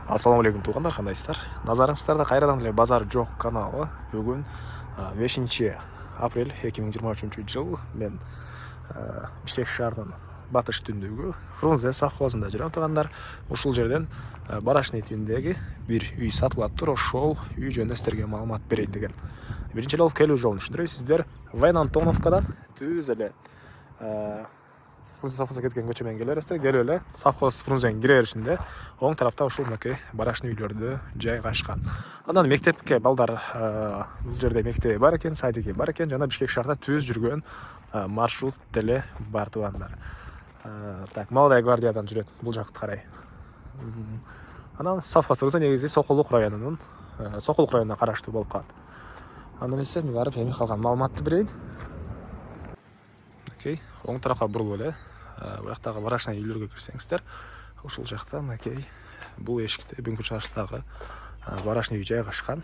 Ассалаумалейкум туугандар, кандайсыздар? Назарыңыздарда кайрадан эле базар жок каналы. Бүгүн 5 апрель 2023 жыл. Мен Бишкек шаарынын батыш түндүгү Фрунзе совхозунда жүрөм туугандар. Ушул жерден Барашный түбүндөгү бир үй сатылаптыр. Ошол үй жөнүндө сиздерге маалымат берейин деген. Биринчи эле келүү жолун түшүндүрөйүн. Сиздер Вайнантоновкадан түз эле Фрунзе совхозуна кеткен көчө менен келе бересиздер. Келип эле совхоз Фрунзенин кире беришинде оң тарапта ушул мынакей барашный үйлөрдө жайгашкан. Андан мектепке балдар бул жерде мектеби бар экен, садиги бар экен, жана Бишкек шаарда түз жүргөн маршрут деле бар туугандар. Так, Молодая гвардиядан жүрөт бул жакты карай. Анан совхоз Фрунзе негизи Сокулук районунун Сокулук районуна караштуу болуп калат. Андан эсе мен барып эми калган маалыматты берейин. Оң тарапка бурулуп эле бuyактагы барашный үйлөргө кирсеңиздер, ушул жакта мынакей бул эшикте бүгүнкү чыгыштагы барашный үй жайгашкан.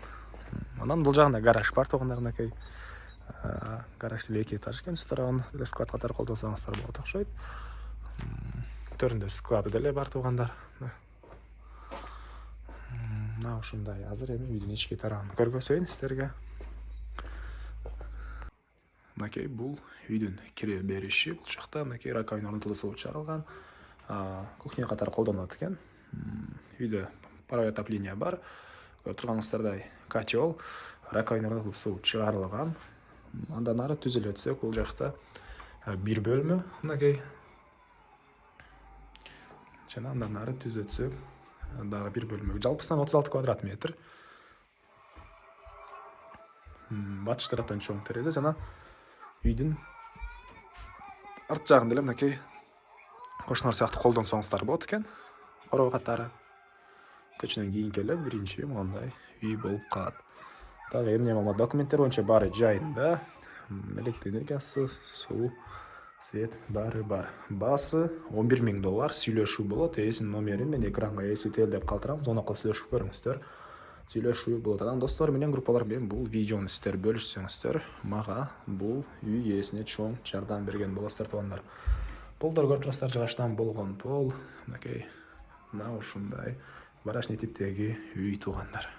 Анан бул жагында гараж бар туугандар, мынакей гараж деле 2 этаж экен, тарабын эле склад катары колдонсоңуздар болот окшойт. Төрүндө склады деле бар туугандар. Мына ушундай. Азыр эми үйдүн ички тарабын көргөзөйүн сиздерге. Мынакей бул үйдүн кире бериши. Бул жакта мынакей раковина орнотулуп суу чыгарылган. Кухня катары колдонулат экен. Үйдө паровой отопление бар. Көрүп турганыңыздардай котел, раковина орнотулуп суу чыгарылган. Андан ары түз эле өтсөк, бул жакта бир бөлмө мынакей. Жана андан ары түз өтсөк, дагы бир бөлмө. Жалпысынан 36 квадрат метр. Батыш тараптан чоң терезе жана үйдүн арт жагында эле мынакей кошуналар сыяктуу колдонсоңуздар болот экен. Короо катары көчөнөн кийинки эле биринчи мондай үй болуп калат. Дагы эмне маалымат, документтер боюнча баары жайында. Электр энергиясы, суу, свет баары бар. Баасы $11,000 сүйлөшүү болот. Эсинин номерин мен экранга эсителдеп калтырам. Звонок кылып сүйлөшүп көрүңүздөр. Сүйлөшүү болот. Анан достор менен, группалар менен бул видеону сиздер бөлүшсөңүздөр, мага бул үй ээсине чоң жардам берген болосуздар туугандар. Полдор көрүп турасыздар, жыгачтан болгон пол. Мынакей мына ушундай барашный типтеги үй туугандар.